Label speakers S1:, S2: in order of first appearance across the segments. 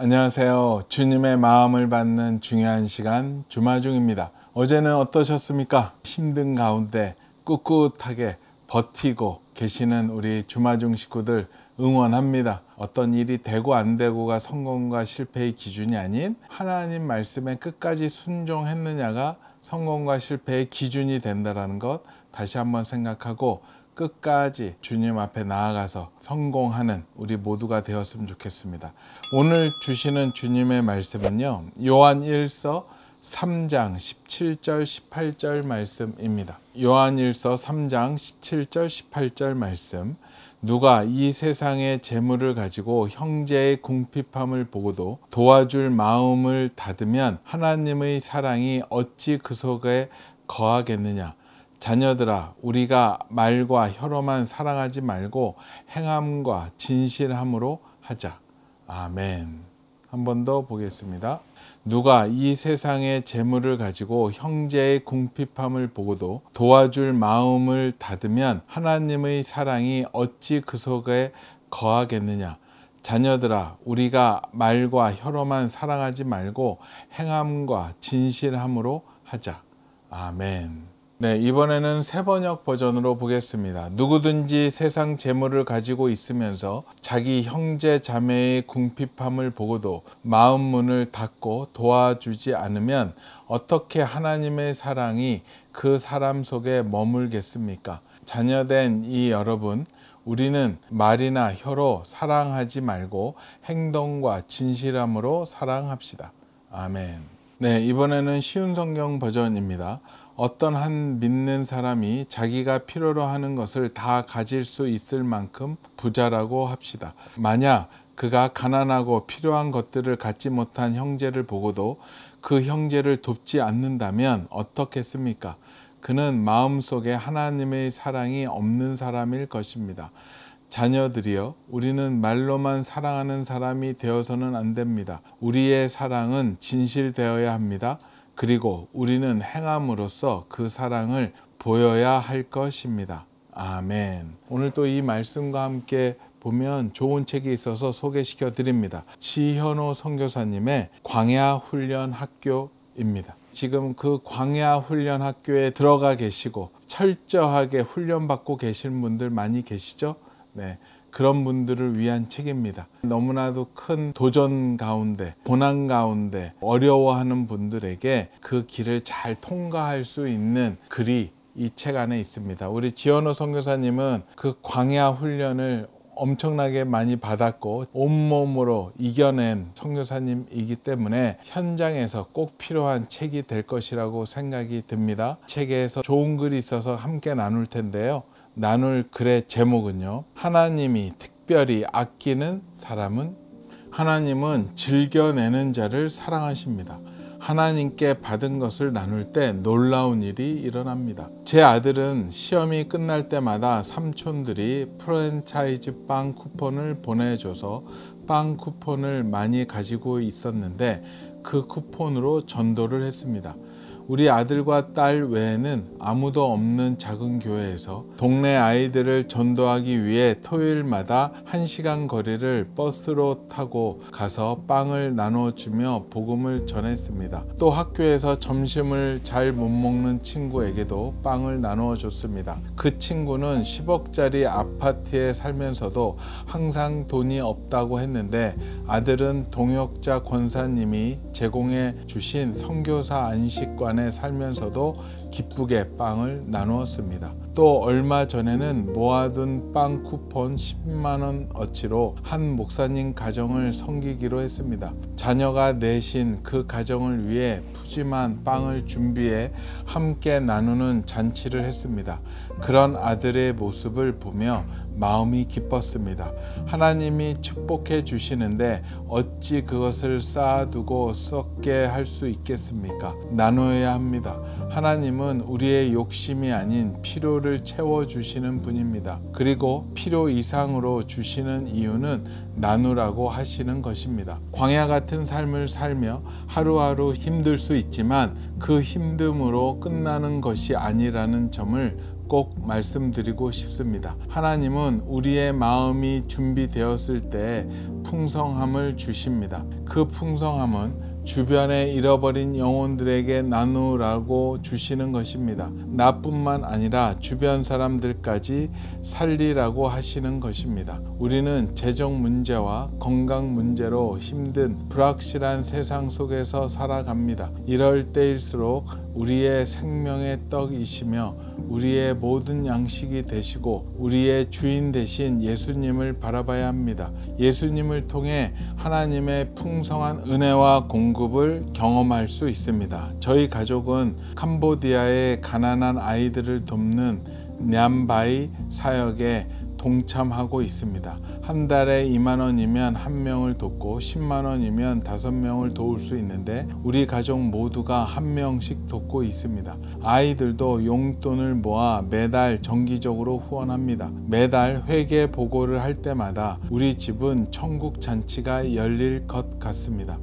S1: 안녕하세요. 주님의 마음을 받는 중요한 시간 주마중입니다. 어제는 어떠셨습니까? 힘든 가운데 꿋꿋하게 버티고 계시는 우리 주마중 식구들 응원합니다. 어떤 일이 되고 안 되고가 성공과 실패의 기준이 아닌 하나님 말씀에 끝까지 순종했느냐가 성공과 실패의 기준이 된다는 것 다시 한번 생각하고 끝까지 주님 앞에 나아가서 성공하는 우리 모두가 되었으면 좋겠습니다. 오늘 주시는 주님의 말씀은요, 요한 1서 3장 17절 18절 말씀입니다. 요한 1서 3장 17절 18절 말씀. 누가 이 세상의 재물을 가지고 형제의 궁핍함을 보고도 도와줄 마음을 닫으면 하나님의 사랑이 어찌 그 속에 거하겠느냐. 자녀들아, 우리가 말과 혀로만 사랑하지 말고 행함과 진실함으로 하자. 아멘. 한 번 더 보겠습니다. 누가 이 세상의 재물을 가지고 형제의 궁핍함을 보고도 도와줄 마음을 닫으면 하나님의 사랑이 어찌 그 속에 거하겠느냐. 자녀들아, 우리가 말과 혀로만 사랑하지 말고 행함과 진실함으로 하자. 아멘. 네, 이번에는 새번역 버전으로 보겠습니다. 누구든지 세상 재물을 가지고 있으면서 자기 형제 자매의 궁핍함을 보고도 마음 문을 닫고 도와주지 않으면 어떻게 하나님의 사랑이 그 사람 속에 머물겠습니까? 자녀된 이 여러분, 우리는 말이나 혀로 사랑하지 말고 행동과 진실함으로 사랑합시다. 아멘. 네, 이번에는 쉬운 성경 버전입니다. 어떤 한 믿는 사람이 자기가 필요로 하는 것을 다 가질 수 있을 만큼 부자라고 합시다. 만약 그가 가난하고 필요한 것들을 갖지 못한 형제를 보고도 그 형제를 돕지 않는다면 어떻겠습니까? 그는 마음속에 하나님의 사랑이 없는 사람일 것입니다. 자녀들이여, 우리는 말로만 사랑하는 사람이 되어서는 안 됩니다. 우리의 사랑은 진실되어야 합니다. 그리고 우리는 행함으로써 그 사랑을 보여야 할 것입니다. 아멘. 오늘 또 이 말씀과 함께 보면 좋은 책이 있어서 소개시켜 드립니다. 지현호 선교사님의 광야 훈련 학교입니다. 지금 그 광야 훈련 학교에 들어가 계시고 철저하게 훈련받고 계신 분들 많이 계시죠? 네, 그런 분들을 위한 책입니다. 너무나도 큰 도전 가운데, 고난 가운데 어려워하는 분들에게 그 길을 잘 통과할 수 있는 글이 이 책 안에 있습니다. 우리 지현호 선교사님은 그 광야 훈련을 엄청나게 많이 받았고 온몸으로 이겨낸 선교사님이기 때문에 현장에서 꼭 필요한 책이 될 것이라고 생각이 듭니다. 책에서 좋은 글이 있어서 함께 나눌 텐데요. 나눌 글의 제목은요, 하나님이 특별히 아끼는 사람은? 하나님은 즐겨내는 자를 사랑하십니다. 하나님께 받은 것을 나눌 때 놀라운 일이 일어납니다. 제 아들은 시험이 끝날 때마다 삼촌들이 프랜차이즈 빵 쿠폰을 보내줘서 빵 쿠폰을 많이 가지고 있었는데 그 쿠폰으로 전도를 했습니다. 우리 아들과 딸 외에는 아무도 없는 작은 교회에서 동네 아이들을 전도하기 위해 토요일마다 1시간 거리를 버스로 타고 가서 빵을 나눠주며 복음을 전했습니다. 또 학교에서 점심을 잘 못 먹는 친구에게도 빵을 나눠줬습니다. 그 친구는 10억짜리 아파트에 살면서도 항상 돈이 없다고 했는데 아들은 동역자 권사님이 제공해 주신 선교사 안식관에 살면서도 기쁘게 빵을 나누었습니다. 또 얼마 전에는 모아둔 빵 쿠폰 10만원어치로 한 목사님 가정을 섬기기로 했습니다. 자녀가 내신 그 가정을 위해 푸짐한 빵을 준비해 함께 나누는 잔치를 했습니다. 그런 아들의 모습을 보며 마음이 기뻤습니다. 하나님이 축복해 주시는데 어찌 그것을 쌓아두고 썩게 할 수 있겠습니까? 나누어야 합니다. 하나님은 우리의 욕심이 아닌 필요를 채워주시는 분입니다. 그리고 필요 이상으로 주시는 이유는 나누라고 하시는 것입니다. 광야 같은 삶을 살며 하루하루 힘들 수 있지만 그 힘듦으로 끝나는 것이 아니라는 점을 꼭 말씀드리고 싶습니다. 하나님은 우리의 마음이 준비되었을 때 풍성함을 주십니다. 그 풍성함은 주변에 잃어버린 영혼들에게 나누라고 주시는 것입니다. 나뿐만 아니라 주변 사람들까지 살리라고 하시는 것입니다. 우리는 재정 문제와 건강 문제로 힘든 불확실한 세상 속에서 살아갑니다. 이럴 때일수록 우리의 생명의 떡이시며 우리의 모든 양식이 되시고 우리의 주인 되신 예수님을 바라봐야 합니다. 예수님을 통해 하나님의 풍성한 은혜와 공급을 경험할 수 있습니다. 저희 가족은 캄보디아의 가난한 아이들을 돕는 냠바이 사역에 동참하고 있습니다. 한 달에 2만 원이면 한 명을 돕고 10만 원이면 5명을 도울 수 있는데 우리 가족 모두가 한 명씩 돕고 있습니다. 아이들도 용돈을 모아 매달 정기적으로 후원합니다. 매달 회계 보고를 할 때마다 우리 집은 천국 잔치가 열릴 것 같습니다.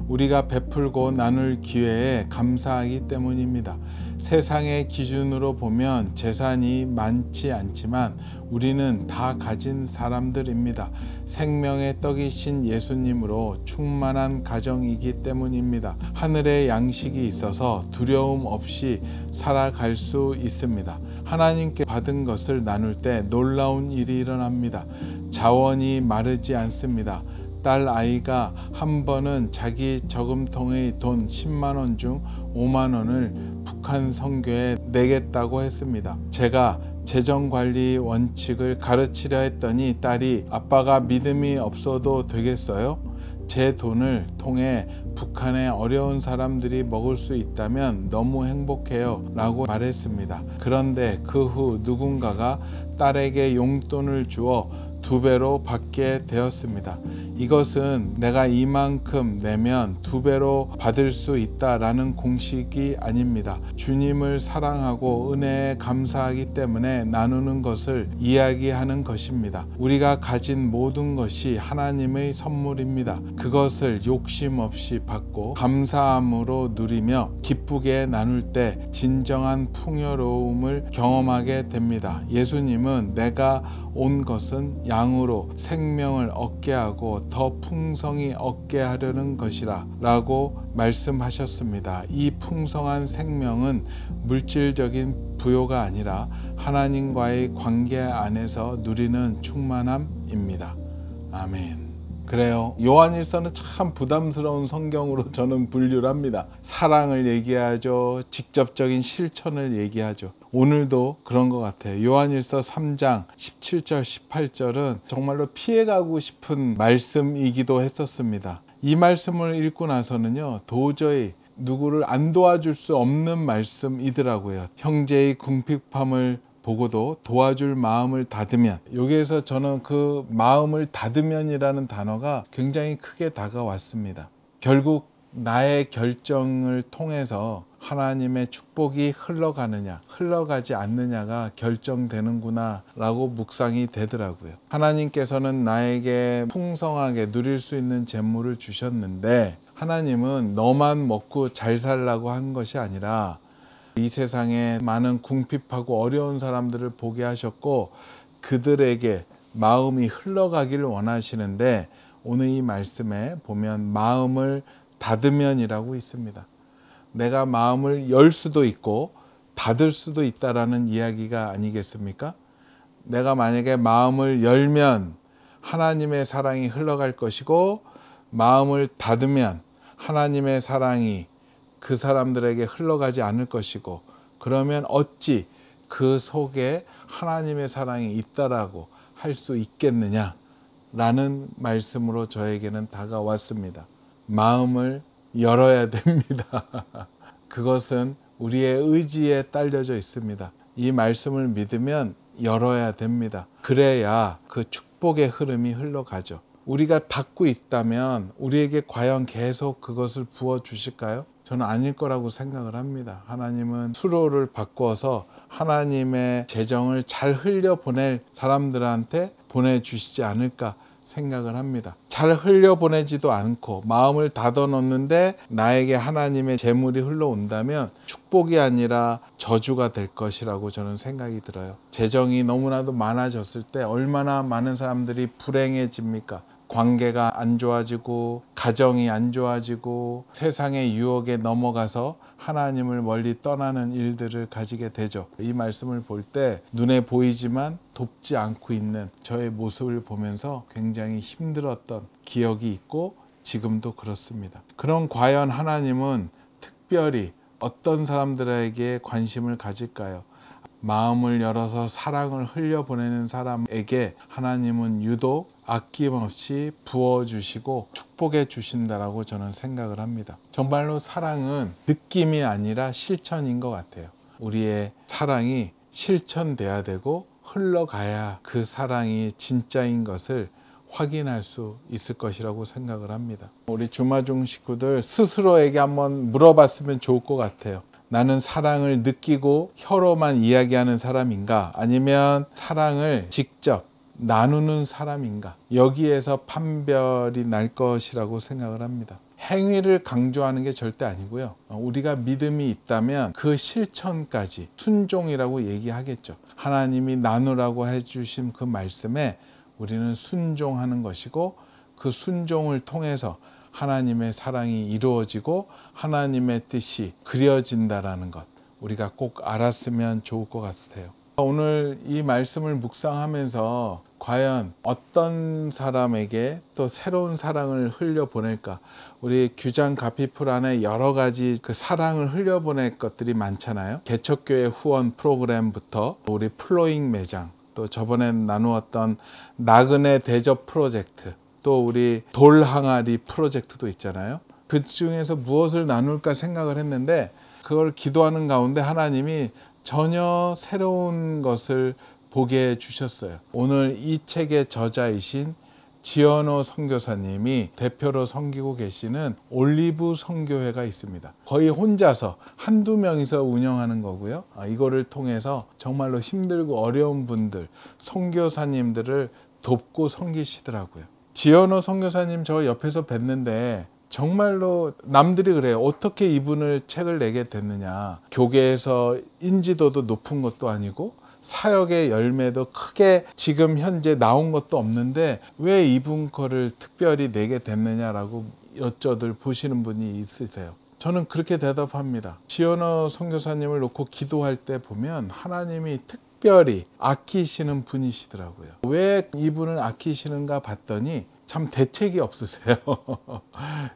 S1: 우리가 베풀고 나눌 기회에 감사하기 때문입니다. 세상의 기준으로 보면 재산이 많지 않지만 우리는 다 가진 사람들입니다. 생명의 떡이신 예수님으로 충만한 가정이기 때문입니다. 하늘의 양식이 있어서 두려움 없이 살아갈 수 있습니다. 하나님께 받은 것을 나눌 때 놀라운 일이 일어납니다. 자원이 마르지 않습니다. 딸 아이가 한 번은 자기 저금통의 돈 10만 원 중 5만 원을 북한 선교에 내겠다고 했습니다. 제가 재정관리 원칙을 가르치려 했더니 딸이 아빠가 믿음이 없어도 되겠어요? 제 돈을 통해 북한의 어려운 사람들이 먹을 수 있다면 너무 행복해요 라고 말했습니다. 그런데 그 후 누군가가 딸에게 용돈을 주어 2배로 받게 되었습니다. 이것은 내가 이만큼 내면 2배로 받을 수 있다라는 공식이 아닙니다. 주님을 사랑하고 은혜에 감사하기 때문에 나누는 것을 이야기하는 것입니다. 우리가 가진 모든 것이 하나님의 선물입니다. 그것을 욕심 없이 받고 감사함으로 누리며 기쁘게 나눌 때 진정한 풍요로움을 경험하게 됩니다. 예수님은 내가 온 것은 양으로 생명을 얻게 하고 더 풍성히 얻게 하려는 것이라 라고 말씀하셨습니다. 이 풍성한 생명은 물질적인 부요가 아니라 하나님과의 관계 안에서 누리는 충만함입니다. 아멘. 그래요. 요한일서는 참 부담스러운 성경으로 저는 분류를 합니다. 사랑을 얘기하죠. 직접적인 실천을 얘기하죠. 오늘도 그런 것 같아요. 요한일서 3장 17절 18절은 정말로 피해가고 싶은 말씀이기도 했었습니다. 이 말씀을 읽고 나서는요, 도저히 누구를 안 도와줄 수 없는 말씀이더라고요. 형제의 궁핍함을 보고도 도와줄 마음을 닫으면, 여기에서 저는 그 마음을 닫으면이라는 단어가 굉장히 크게 다가왔습니다. 결국 나의 결정을 통해서 하나님의 축복이 흘러가느냐 흘러가지 않느냐가 결정되는구나 라고 묵상이 되더라고요. 하나님께서는 나에게 풍성하게 누릴 수 있는 재물을 주셨는데 하나님은 너만 먹고 잘 살라고 한 것이 아니라 이 세상에 많은 궁핍하고 어려운 사람들을 보게 하셨고 그들에게 마음이 흘러가기를 원하시는데, 오늘 이 말씀에 보면 마음을 닫으면이라고 있습니다. 내가 마음을 열 수도 있고 닫을 수도 있다라는 이야기가 아니겠습니까? 내가 만약에 마음을 열면 하나님의 사랑이 흘러갈 것이고, 마음을 닫으면 하나님의 사랑이 그 사람들에게 흘러가지 않을 것이고, 그러면 어찌 그 속에 하나님의 사랑이 있다라고 할 수 있겠느냐 라는 말씀으로 저에게는 다가왔습니다. 마음을 열어야 됩니다. 그것은 우리의 의지에 딸려져 있습니다. 이 말씀을 믿으면 열어야 됩니다. 그래야 그 축복의 흐름이 흘러가죠. 우리가 닫고 있다면 우리에게 과연 계속 그것을 부어 주실까요? 저는 아닐 거라고 생각을 합니다. 하나님은 수로를 바꿔서 하나님의 재정을 잘 흘려보낼 사람들한테 보내주시지 않을까 생각을 합니다. 잘 흘려보내지도 않고 마음을 닫아놓는데 나에게 하나님의 재물이 흘러온다면 축복이 아니라 저주가 될 것이라고 저는 생각이 들어요. 재정이 너무나도 많아졌을 때 얼마나 많은 사람들이 불행해집니까? 관계가 안 좋아지고 가정이 안 좋아지고 세상의 유혹에 넘어가서 하나님을 멀리 떠나는 일들을 가지게 되죠. 이 말씀을 볼 때 눈에 보이지만 돕지 않고 있는 저의 모습을 보면서 굉장히 힘들었던 기억이 있고 지금도 그렇습니다. 그럼 과연 하나님은 특별히 어떤 사람들에게 관심을 가질까요? 마음을 열어서 사랑을 흘려보내는 사람에게 하나님은 유독 아낌없이 부어주시고 축복해 주신다라고 저는 생각을 합니다. 정말로 사랑은 느낌이 아니라 실천인 것 같아요. 우리의 사랑이 실천돼야 되고 흘러가야 그 사랑이 진짜인 것을 확인할 수 있을 것이라고 생각을 합니다. 우리 주마중 식구들 스스로에게 한번 물어봤으면 좋을 것 같아요. 나는 사랑을 느끼고 혀로만 이야기하는 사람인가? 아니면 사랑을 직접 나누는 사람인가? 여기에서 판별이 날 것이라고 생각을 합니다. 행위를 강조하는 게 절대 아니고요. 우리가 믿음이 있다면 그 실천까지 순종이라고 얘기하겠죠. 하나님이 나누라고 해주신 그 말씀에 우리는 순종하는 것이고 그 순종을 통해서 하나님의 사랑이 이루어지고 하나님의 뜻이 그려진다라는 것 우리가 꼭 알았으면 좋을 것 같아요. 오늘 이 말씀을 묵상하면서 과연 어떤 사람에게 또 새로운 사랑을 흘려보낼까? 우리 규장 가피풀 안에 여러 가지 그 사랑을 흘려보낼 것들이 많잖아요. 개척교회 후원 프로그램부터 우리 플로잉 매장, 또 저번에 나누었던 나그네 대접 프로젝트, 또 우리 돌 항아리 프로젝트도 있잖아요. 그 중에서 무엇을 나눌까 생각을 했는데 그걸 기도하는 가운데 하나님이 전혀 새로운 것을 보게 해주셨어요. 오늘 이 책의 저자이신 지연호 선교사님이 대표로 섬기고 계시는 올리브 선교회가 있습니다. 거의 혼자서 한두 명이서 운영하는 거고요. 이거를 통해서 정말로 힘들고 어려운 분들, 선교사님들을 돕고 섬기시더라고요. 지연호 선교사님 저 옆에서 뵀는데 정말로 남들이 그래요. 어떻게 이분을 책을 내게 됐느냐. 교계에서 인지도도 높은 것도 아니고 사역의 열매도 크게 지금 현재 나온 것도 없는데 왜 이분 거를 특별히 내게 됐느냐라고 여쭤들 보시는 분이 있으세요. 저는 그렇게 대답합니다. 지연호 선교사님을 놓고 기도할 때 보면 하나님이 특별히 아끼시는 분이시더라고요. 왜 이분을 아끼시는가 봤더니 참 대책이 없으세요.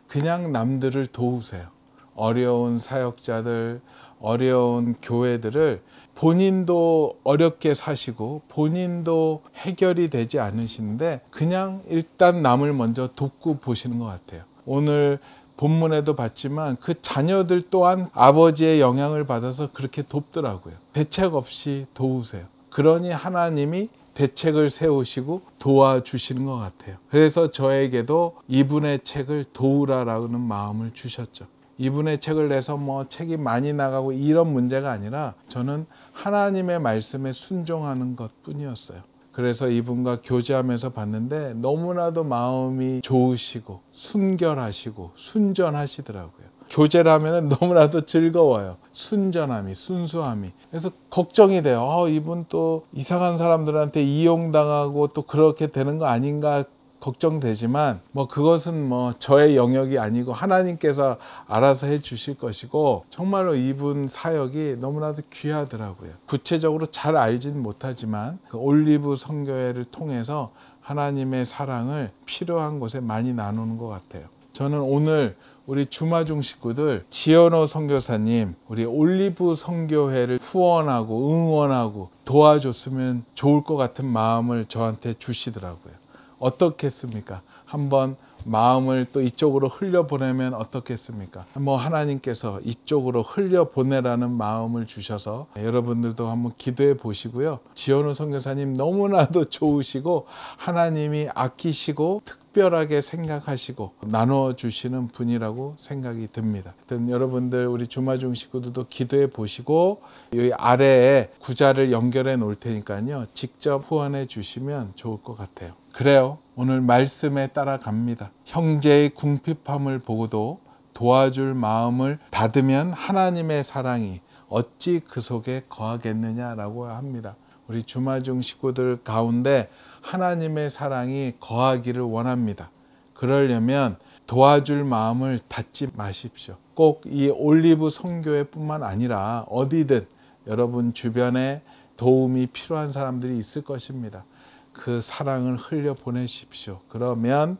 S1: 그냥 남들을 도우세요. 어려운 사역자들, 어려운 교회들을 본인도 어렵게 사시고 본인도 해결이 되지 않으시는데 그냥 일단 남을 먼저 돕고 보시는 것 같아요. 오늘 본문에도 봤지만 그 자녀들 또한 아버지의 영향을 받아서 그렇게 돕더라고요. 대책 없이 도우세요. 그러니 하나님이 대책을 세우시고 도와주시는 것 같아요. 그래서 저에게도 이분의 책을 도우라라는 마음을 주셨죠. 이분의 책을 내서 책이 많이 나가고 이런 문제가 아니라 저는 하나님의 말씀에 순종하는 것뿐이었어요. 그래서 이분과 교제하면서 봤는데 너무나도 마음이 좋으시고 순결하시고 순전하시더라고요. 교제를 하면 너무나도 즐거워요. 순전함이, 순수함이. 그래서 걱정이 돼요. 이분 또 이상한 사람들한테 이용당하고 또 그렇게 되는 거 아닌가 걱정되지만 그것은 저의 영역이 아니고 하나님께서 알아서 해 주실 것이고 정말로 이분 사역이 너무나도 귀하더라고요. 구체적으로 잘 알진 못하지만 그 올리브 선교회를 통해서 하나님의 사랑을 필요한 곳에 많이 나누는 것 같아요. 저는 오늘 우리 주마중 식구들 지연호 선교사님 우리 올리브 선교회를 후원하고 응원하고 도와줬으면 좋을 것 같은 마음을 저한테 주시더라고요. 어떻겠습니까? 한번 마음을 또 이쪽으로 흘려보내면 어떻겠습니까? 하나님께서 이쪽으로 흘려보내라는 마음을 주셔서 여러분들도 한번 기도해 보시고요. 지연호 선교사님 너무나도 좋으시고 하나님이 아끼시고 특별하게 생각하시고 나눠주시는 분이라고 생각이 듭니다. 여러분들 우리 주마중 식구들도 기도해 보시고 여기 아래에 구자를 연결해 놓을 테니까요. 직접 후원해 주시면 좋을 것 같아요. 그래요. 오늘 말씀에 따라갑니다. 형제의 궁핍함을 보고도 도와줄 마음을 닫으면 하나님의 사랑이 어찌 그 속에 거하겠느냐라고 합니다. 우리 주마중 식구들 가운데 하나님의 사랑이 거하기를 원합니다. 그러려면 도와줄 마음을 닫지 마십시오. 꼭 이 올리브 선교회 뿐만 아니라 어디든 여러분 주변에 도움이 필요한 사람들이 있을 것입니다. 그 사랑을 흘려 보내십시오. 그러면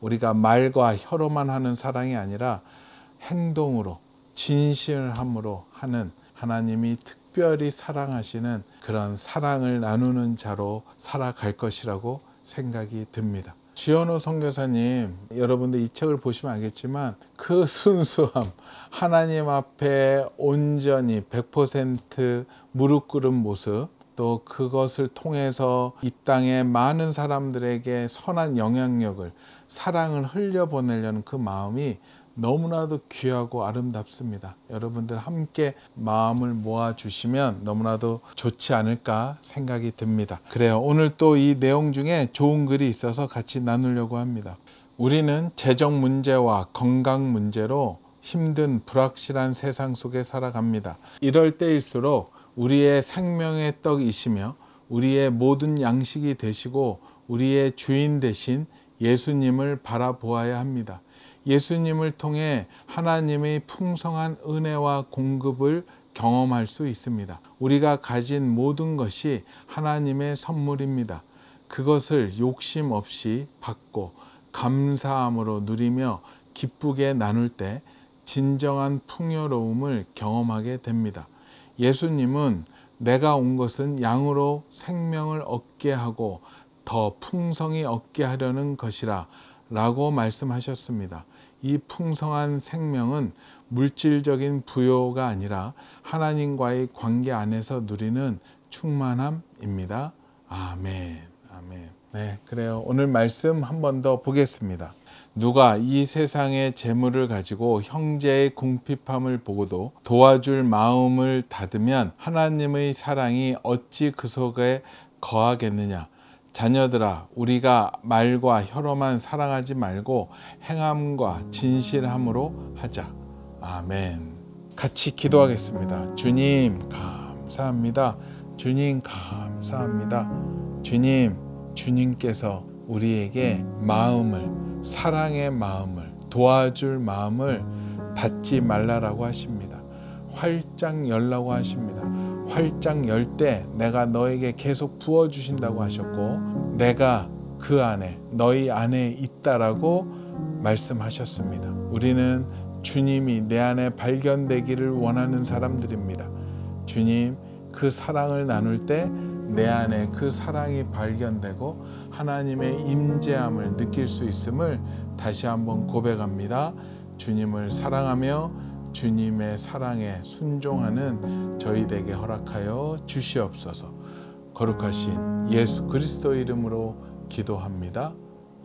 S1: 우리가 말과 혀로만 하는 사랑이 아니라 행동으로 진실함으로 하는 하나님이 특별히 사랑하시는 그런 사랑을 나누는 자로 살아갈 것이라고 생각이 듭니다. 지현우 선교사님, 여러분들 이 책을 보시면 알겠지만 그 순수함, 하나님 앞에 온전히 100% 무릎 꿇은 모습, 또 그것을 통해서 이 땅의 많은 사람들에게 선한 영향력을, 사랑을 흘려보내려는 그 마음이 너무나도 귀하고 아름답습니다. 여러분들 함께 마음을 모아주시면 너무나도 좋지 않을까 생각이 듭니다. 그래요. 오늘 또 이 내용 중에 좋은 글이 있어서 같이 나누려고 합니다. 우리는 재정 문제와 건강 문제로 힘든 불확실한 세상 속에 살아갑니다. 이럴 때일수록 우리의 생명의 떡이시며 우리의 모든 양식이 되시고 우리의 주인 되신 예수님을 바라보아야 합니다. 예수님을 통해 하나님의 풍성한 은혜와 공급을 경험할 수 있습니다. 우리가 가진 모든 것이 하나님의 선물입니다. 그것을 욕심 없이 받고 감사함으로 누리며 기쁘게 나눌 때 진정한 풍요로움을 경험하게 됩니다. 예수님은 내가 온 것은 양으로 생명을 얻게 하고 더 풍성히 얻게 하려는 것이라 라고 말씀하셨습니다. 이 풍성한 생명은 물질적인 부요가 아니라 하나님과의 관계 안에서 누리는 충만함입니다. 아멘. 아멘. 네, 그래요. 오늘 말씀 한 번 더 보겠습니다. 누가 이 세상의 재물을 가지고 형제의 궁핍함을 보고도 도와줄 마음을 닫으면 하나님의 사랑이 어찌 그 속에 거하겠느냐. 자녀들아, 우리가 말과 혀로만 사랑하지 말고 행함과 진실함으로 하자. 아멘. 같이 기도하겠습니다. 주님 감사합니다. 주님 감사합니다. 주님, 주님께서 우리에게 마음을, 사랑의 마음을, 도와줄 마음을 닫지 말라라고 하십니다. 활짝 열라고 하십니다. 활짝 열 때 내가 너에게 계속 부어주신다고 하셨고 내가 그 안에, 너희 안에 있다라고 말씀하셨습니다. 우리는 주님이 내 안에 발견되기를 원하는 사람들입니다. 주님, 그 사랑을 나눌 때 내 안에 그 사랑이 발견되고 하나님의 임재함을 느낄 수 있음을 다시 한번 고백합니다. 주님을 사랑하며 주님의 사랑에 순종하는 저희에게 허락하여 주시옵소서. 거룩하신 예수 그리스도 이름으로 기도합니다.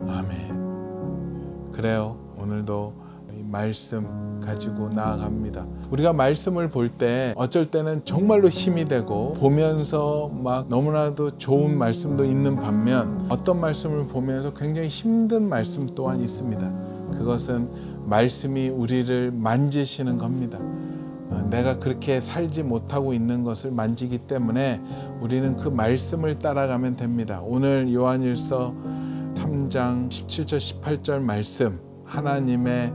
S1: 아멘. 그래요. 오늘도 이 말씀 가지고 나아갑니다. 우리가 말씀을 볼 때 어쩔 때는 정말로 힘이 되고 보면서 막 너무나도 좋은 말씀도 있는 반면 어떤 말씀을 보면서 굉장히 힘든 말씀 또한 있습니다. 그것은 말씀이 우리를 만지시는 겁니다. 내가 그렇게 살지 못하고 있는 것을 만지기 때문에 우리는 그 말씀을 따라가면 됩니다. 오늘 요한일서 3장 17절 18절 말씀, 하나님의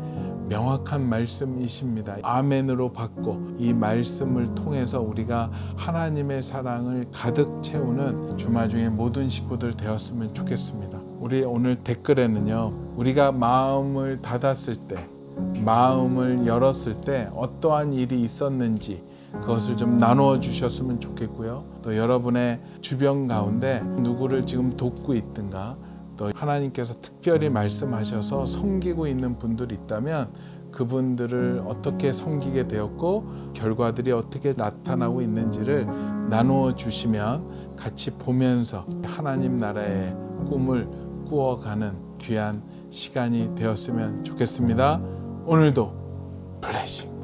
S1: 명확한 말씀이십니다. 아멘으로 받고 이 말씀을 통해서 우리가 하나님의 사랑을 가득 채우는 주마중의 모든 식구들 되었으면 좋겠습니다. 우리 오늘 댓글에는요, 우리가 마음을 닫았을 때, 마음을 열었을 때 어떠한 일이 있었는지 그것을 좀 나누어 주셨으면 좋겠고요. 또 여러분의 주변 가운데 누구를 지금 돕고 있든가, 또 하나님께서 특별히 말씀하셔서 섬기고 있는 분들이 있다면 그분들을 어떻게 섬기게 되었고 결과들이 어떻게 나타나고 있는지를 나누어 주시면 같이 보면서 하나님 나라의 꿈을 꾸어가는 귀한 시간이 되었으면 좋겠습니다. 오늘도 블레싱.